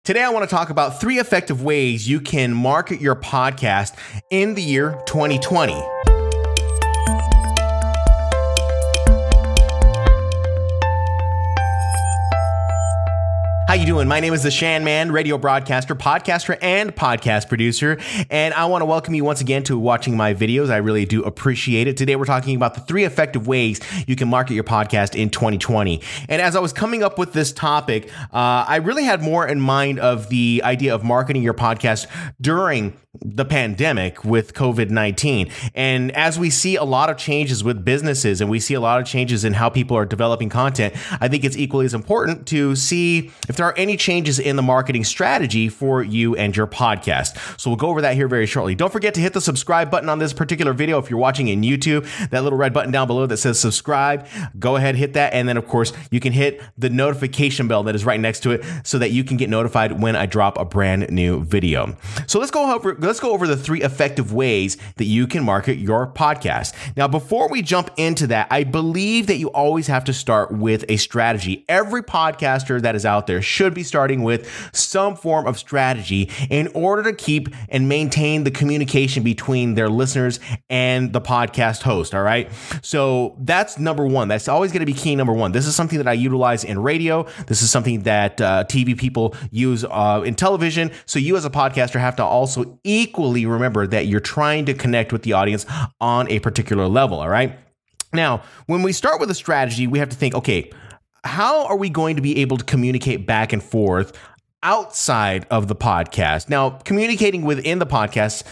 Today, I want to talk about 3 effective ways you can market your podcast in the year 2020. How you doing? My name is the Shannon, radio broadcaster, podcaster, and podcast producer, and I want to welcome you once again to watching my videos. I really do appreciate it. Today, we're talking about the 3 effective ways you can market your podcast in 2020. And as I was coming up with this topic, I really had more in mind of the idea of marketing your podcast during the pandemic with COVID-19. And as we see a lot of changes with businesses and we see a lot of changes in how people are developing content, I think it's equally as important to see if there are any changes in the marketing strategy for you and your podcast. So we'll go over that here very shortly. Don't forget to hit the subscribe button on this particular video. If you're watching in YouTube, that little red button down below that says subscribe, go ahead, hit that. And then of course you can hit the notification bell that is right next to it so that you can get notified when I drop a brand new video. So let's go over the 3 effective ways that you can market your podcast. Now, before we jump into that, I believe that you always have to start with a strategy. Every podcaster that is out there should be starting with some form of strategy in order to keep and maintain the communication between their listeners and the podcast host. All right. So that's number 1. That's always going to be key number 1. This is something that I utilize in radio. This is something that TV people use in television. So you as a podcaster have to also equally remember that you're trying to connect with the audience on a particular level. All right. Now, when we start with a strategy, we have to think, okay, how are we going to be able to communicate back and forth outside of the podcast? Now, communicating within the podcast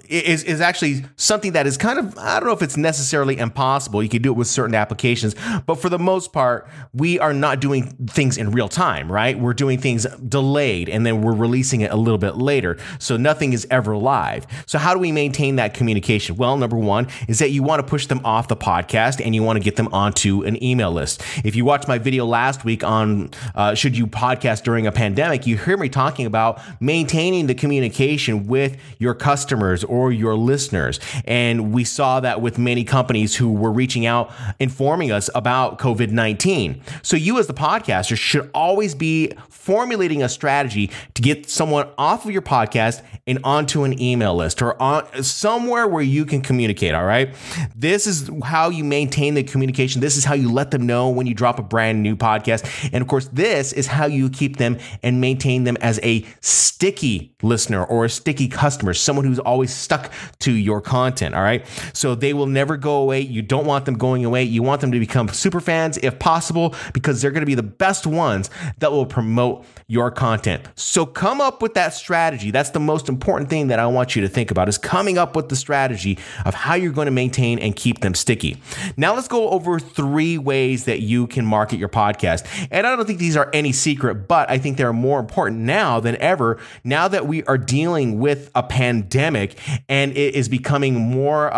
is actually something that is kind of, I don't know if it's necessarily impossible. You can do it with certain applications, but for the most part, we are not doing things in real time, right? We're doing things delayed and then we're releasing it a little bit later. So nothing is ever live. So how do we maintain that communication? Well, number 1 is that you want to push them off the podcast and you want to get them onto an email list. If you watched my video last week on should you podcast during a pandemic, you hear me talking about maintaining the communication with your customers or your listeners. And we saw that with many companies who were reaching out, informing us about COVID-19. So you as the podcaster should always be formulating a strategy to get someone off of your podcast and onto an email list or on somewhere where you can communicate. All right. This is how you maintain the communication. This is how you let them know when you drop a brand new podcast. And of course, this is how you keep them and maintain them as a sticky listener or a sticky customer, someone who's always stuck to your content. All right. So they will never go away. You don't want them going away. You want them to become super fans if possible, because they're going to be the best ones that will promote your content. So come up with that strategy. That's the most important thing that I want you to think about, is coming up with the strategy of how you're going to maintain and keep them sticky. Now let's go over 3 ways that you can market your podcast. And I don't think these are any secret, but I think they're more important now than ever, now that we are dealing with a pandemic and it is becoming more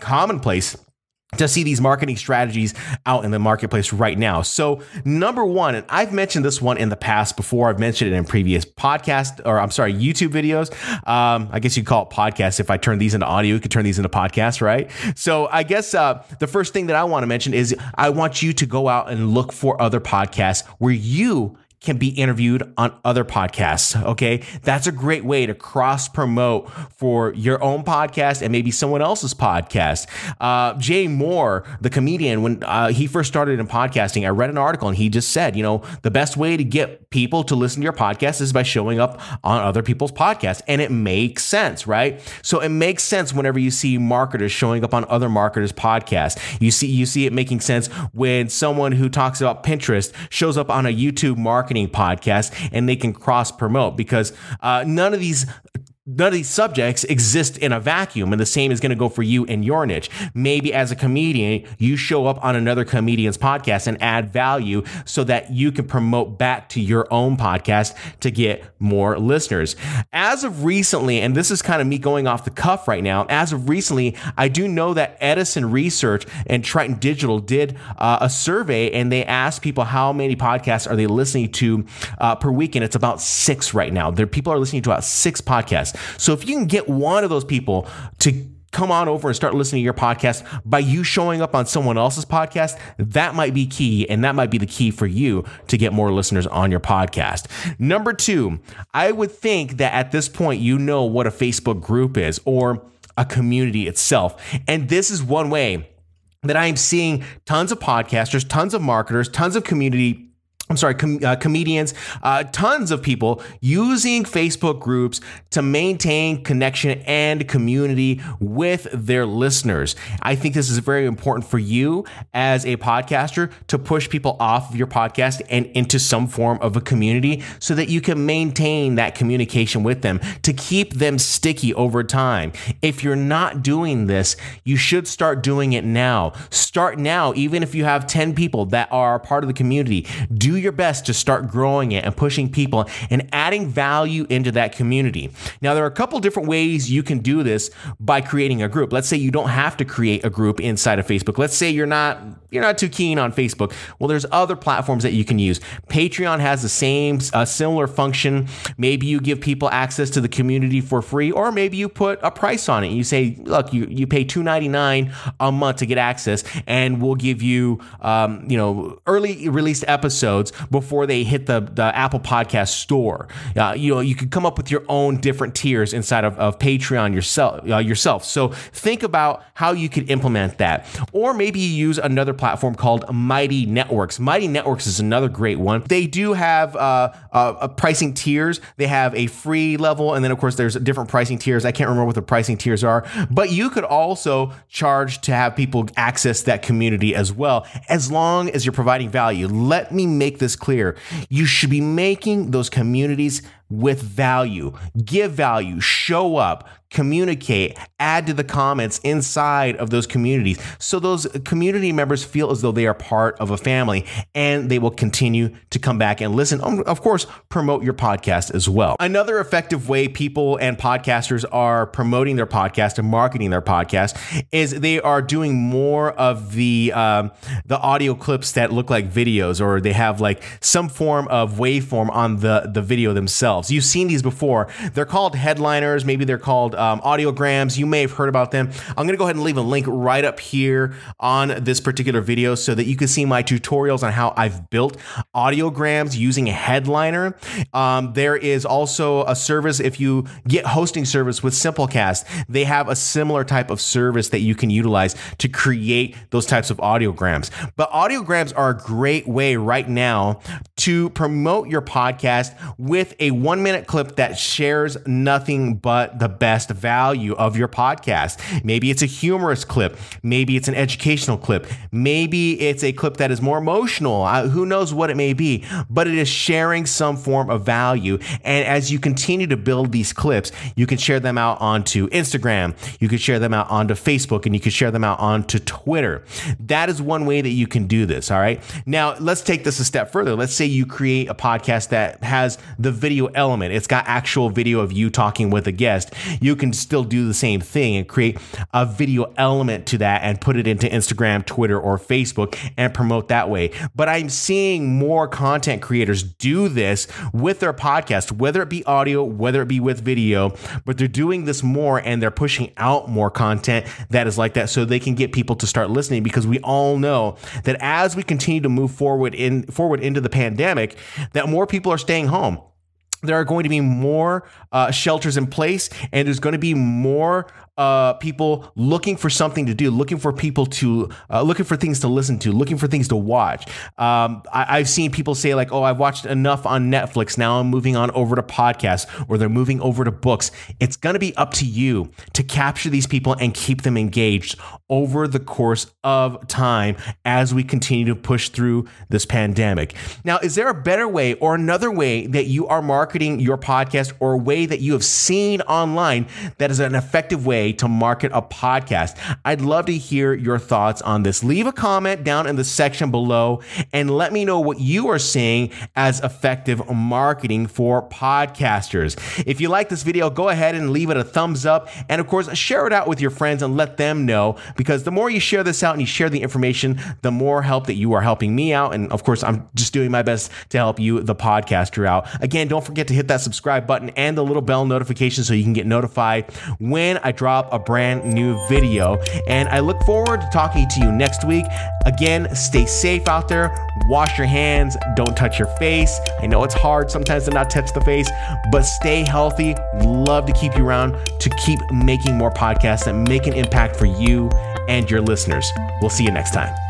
commonplace to see these marketing strategies out in the marketplace right now. So number 1, and I've mentioned this one in the past before, I've mentioned it in previous YouTube videos. I guess you'd call it podcasts. If I turn these into audio, you could turn these into podcasts, right? So I guess the first thing that I want to mention is I want you to go out and look for other podcasts where you can be interviewed on other podcasts. Okay. That's a great way to cross promote for your own podcast and maybe someone else's podcast. Jay Moore, the comedian, when he first started in podcasting, I read an article and he just said, the best way to get people to listen to your podcast is by showing up on other people's podcasts. And it makes sense, right? So it makes sense whenever you see marketers showing up on other marketers' podcasts. You see it making sense when someone who talks about Pinterest shows up on a YouTube marketing podcast, and they can cross promote, because none of these subjects exist in a vacuum, and the same is going to go for you and your niche. Maybe as a comedian, you show up on another comedian's podcast and add value so that you can promote back to your own podcast to get more listeners. As of recently, and this is kind of me going off the cuff right now, as of recently, I do know that Edison Research and Triton Digital did a survey, and they asked people how many podcasts are they listening to per week, and it's about 6 right now. People are listening to about 6 podcasts. So if you can get one of those people to come on over and start listening to your podcast by you showing up on someone else's podcast, that might be key, and that might be the key for you to get more listeners on your podcast. Number 2, I would think that at this point, you know what a Facebook group is or a community itself. And this is one way that I am seeing tons of podcasters, tons of marketers, tons of comedians, tons of people using Facebook groups to maintain connection and community with their listeners. I think this is very important for you as a podcaster to push people off of your podcast and into some form of a community so that you can maintain that communication with them to keep them sticky over time. If you're not doing this, you should start doing it now. Start now, even if you have 10 people that are part of the community. Do your best to start growing it and pushing people and adding value into that community. Now, there are a couple different ways you can do this by creating a group. Let's say you don't have to create a group inside of Facebook. Let's say you're not too keen on Facebook. Well, there's other platforms that you can use. Patreon has the same similar function. Maybe you give people access to the community for free, or maybe you put a price on it. You say, look, you pay $2.99 a month to get access, and we'll give you early released episodes before they hit the Apple Podcast store. You could come up with your own different tiers inside of Patreon yourself. So think about how you could implement that. Or maybe you use another platform called Mighty Networks. Mighty Networks is another great one. They do have pricing tiers. They have a free level, and then of course there's different pricing tiers. I can't remember what the pricing tiers are, but you could also charge to have people access that community as well, as long as you're providing value. Let me make this clear. You should be making those communities with value. Give value, show up, communicate, add to the comments inside of those communities so those community members feel as though they are part of a family and they will continue to come back and listen. Of course, promote your podcast as well. Another effective way people and podcasters are promoting their podcast and marketing their podcast is they are doing more of the audio clips that look like videos, or they have like some form of waveform on the video themselves. You've seen these before. They're called headliners. Maybe they're called audiograms. You may have heard about them. I'm going to go ahead and leave a link right up here on this particular video so that you can see my tutorials on how I've built audiograms using a headliner. There is also a service, if you get hosting service with Simplecast, they have a similar type of service that you can utilize to create those types of audiograms. But audiograms are a great way right now to promote your podcast with a 1-minute clip that shares nothing but the best value of your podcast. Maybe it's a humorous clip. Maybe it's an educational clip. Maybe it's a clip that is more emotional. Who knows what it may be, but it is sharing some form of value. And as you continue to build these clips, you can share them out onto Instagram. You can share them out onto Facebook, and you can share them out onto Twitter. That is one way that you can do this. All right. Now let's take this a step further. Let's say you create a podcast that has the video element. It's got actual video of you talking with a guest. You can still do the same thing and create a video element to that and put it into Instagram, Twitter, or Facebook and promote that way. But I'm seeing more content creators do this with their podcast, whether it be audio, whether it be with video, but they're doing this more and they're pushing out more content that is like that so they can get people to start listening, because we all know that as we continue to move forward into the pandemic, that more people are staying home. There are going to be more shelters in place, and there's going to be more people looking for something to do, looking for people to, looking for things to listen to, looking for things to watch. I've seen people say like, oh, I've watched enough on Netflix. Now I'm moving on over to podcasts, or they're moving over to books. It's going to be up to you to capture these people and keep them engaged over the course of time as we continue to push through this pandemic. Now, is there a better way or another way that you are marketing your podcast, or a way that you have seen online that is an effective way to market a podcast? I'd love to hear your thoughts on this. Leave a comment down in the section below and let me know what you are seeing as effective marketing for podcasters. If you like this video, go ahead and leave it a thumbs up, and of course, share it out with your friends and let them know, because the more you share this out and you share the information, the more help that you are helping me out. And of course, I'm just doing my best to help you, the podcaster, out. Again, don't forget to hit that subscribe button and the little bell notification so you can get notified when I drop drop a brand new video. And I look forward to talking to you next week. Again, stay safe out there. Wash your hands. Don't touch your face. I know it's hard sometimes to not touch the face, but stay healthy. Love to keep you around to keep making more podcasts that make an impact for you and your listeners. We'll see you next time.